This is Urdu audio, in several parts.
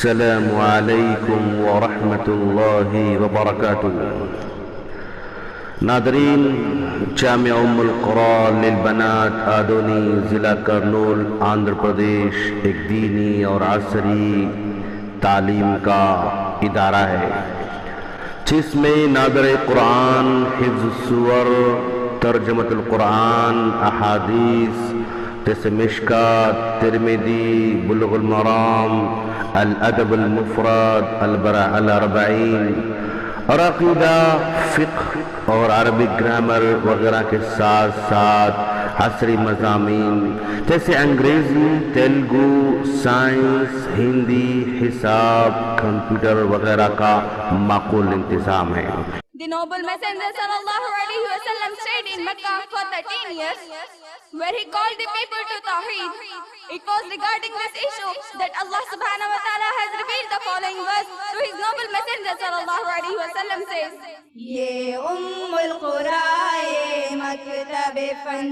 السلام علیکم ورحمۃ اللہ وبرکاتہ۔ ناظرین، جامعہ ام القرى للبنات آدونی، ضلع کرنول، آندھرا پردیش ایک دینی اور عصری تعلیم کا ادارہ ہے جس میں ناظر قرآن، حفظ السور، ترجمۃ القرآن، احادیث جیسے مشکات، ترمذی، بلوغ المرام، الادب المفرد، الاربعین اور عقیدہ، فقہ اور عربی گرامر وغیرہ کے ساتھ ساتھ عصری مضامین جیسے انگریزی، تیلگو، سائنس، ہندی، حساب، کمپیوٹر وغیرہ کا معقول انتظام ہے۔ The noble messenger sallallahu alaihi wasallam stayed in Mecca for 13 years, where he called the people to Tawheed. It was regarding this issue that Allah subhanahu wa ta'ala has revealed the following verse to his noble messenger sallallahu alaihi wasallam says, یہ ام القرى یہ مکتب فن،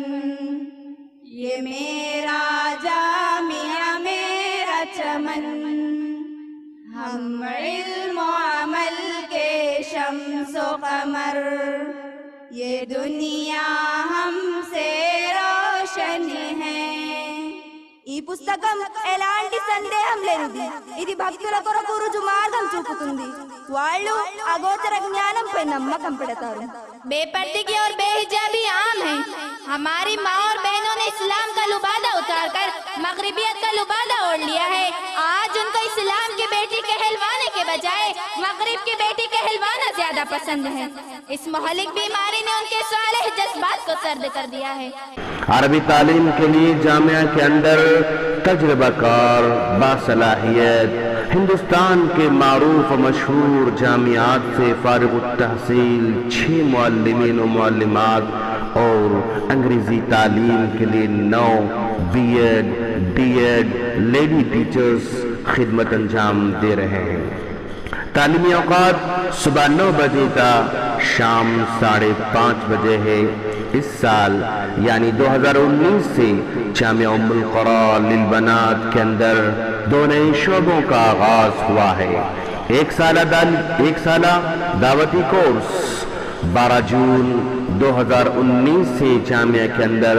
یہ میرا جامعہ میرا چمن، ہم علم و عمل کے شمس و قمر، یہ دنیا ہم سے روشن ہے۔ ఈ పుస్తకం ఎలాంటి సందేహం లేనిది, ఇది భక్తుల కొరకు రుజు మార్గం చూపుతుంది। వాళ్ళు అగోచర జ్ఞానంపై నమ్మకం పెడతారు। بے پردگی اور بے حجابی عام ہیں۔ ہماری ماں اور بہنوں نے اسلام کا لبادہ اتار کر مغربیت کا لبادہ اوڑھ لیا ہے۔ آج ان کو اسلام کی بیٹی کہلوانے کے بجائے مغرب کی بیٹی کہلوانا زیادہ پسند ہے۔ اس مہلک بیماری نے ان کے صالح جذبات کو سرد کر دیا ہے۔ عربی تعلیم کے لیے جامعہ کے اندر تجربہ کار، باصلاحیت، ہندوستان کے معروف و مشہور جامعات سے فارغ التحصیل 6 معلمین و معلمات اور انگریزی تعلیم کے لیے 9 B Ed, D Ed lady teachers خدمت انجام دے رہے ہیں۔ تعلیمی اوقات صبح 9 بجے تا شام 5:30 بجے ہے۔ اس سال یعنی 2019 سے جامعہ ام القرى للبنات کے اندر 2 نئے شعبوں کا آغاز ہوا ہے۔ ایک سالہ دعوتی کورس 12 جون 2019 سے جامعہ کے اندر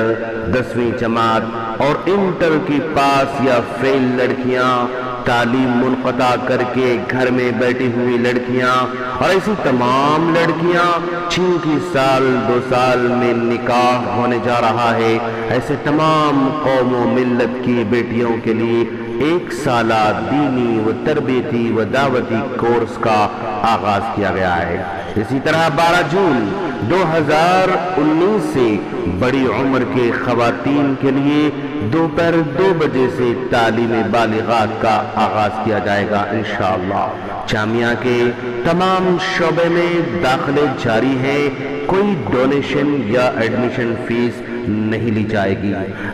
10ویں جماعت اور انٹر کی پاس یا فیل لڑکیاں، تعلیم منقطع کر کے گھر میں بیٹھی ہوئی لڑکیاں اور ایسی تمام لڑکیاں جن کی 2 سال میں نکاح ہونے جا رہا ہے، ایسے تمام قوم و ملت کی بیٹیوں کے لیے 1 سالہ دینی و تربیتی و دعوتی کورس کا آغاز کیا گیا ہے۔ اسی طرح 12 جون 2019 سے بڑی عمر کے خواتین کے لیے دوپہر 2 بجے سے تعلیم بالغات کا آغاز کیا جائے گا انشاءاللہ۔ جامعہ کے تمام شعبے میں داخلے جاری ہیں، کوئی ڈونیشن یا ایڈمیشن فیس نہیں لی جائے گی۔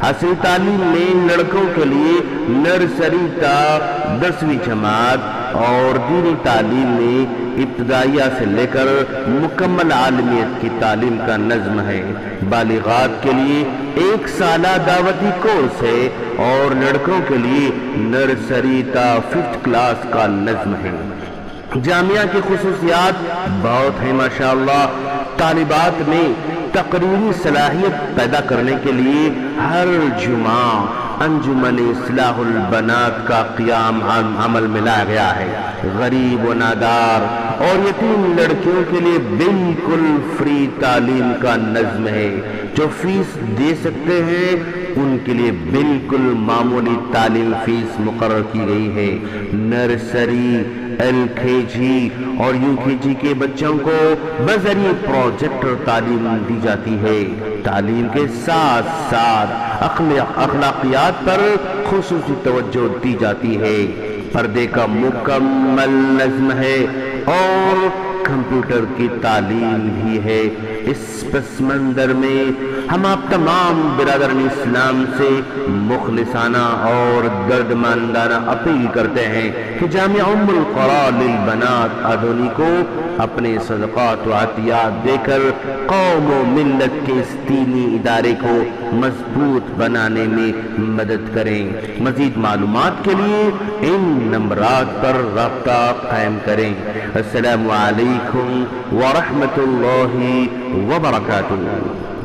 عصری تعلیم میں لڑکوں کے لیے نرسری تا 10ویں جماعت اور دینی تعلیم میں ابتدائیہ سے لے کر مکمل عالمیت کی تعلیم کا نظم ہے۔ بالغات کے لیے 1 سالہ دعوتی کورس ہے اور لڑکوں کے لیے نرسری تا 5th کلاس کا نظم ہے۔ جامعہ کی خصوصیات بہت ہیں ماشاءاللہ۔ طالبات میں تقریری صلاحیت پیدا کرنے کے لیے ہر جمعہ انجمن اصلاح البنات کا قیام عمل میں لایا گیا ہے۔ غریب و نادار اور یتیم لڑکیوں کے لیے بالکل فری تعلیم کا نظم ہے۔ جو فیس دے سکتے ہیں ان کے لیے بالکل معمولی تعلیم فیس مقرر کی گئی ہے۔ نرسری، LKG اور UKG کے بچوں کو بذریعہ پروجیکٹر تعلیم دی جاتی ہے۔ تعلیم کے ساتھ ساتھ اخلاقیات پر خصوصی توجہ دی جاتی ہے۔ پردے کا مکمل نظم ہے اور کمپیوٹر کی تعلیم بھی ہے۔ اس پس منظر میں ہم آپ تمام برادران اسلام سے مخلصانہ اور دردمندانہ اپیل کرتے ہیں کہ جامعہ ام القرى للبنات آدونی کو اپنے صدقات و عطیات دے کر قوم و ملت کے اس دینی ادارے کو مضبوط بنانے میں مدد کریں۔ مزید معلومات کے لیے ان نمبرات پر رابطہ قائم کریں۔ السلام علیکم ورحمۃ اللہ وبرکاتہ۔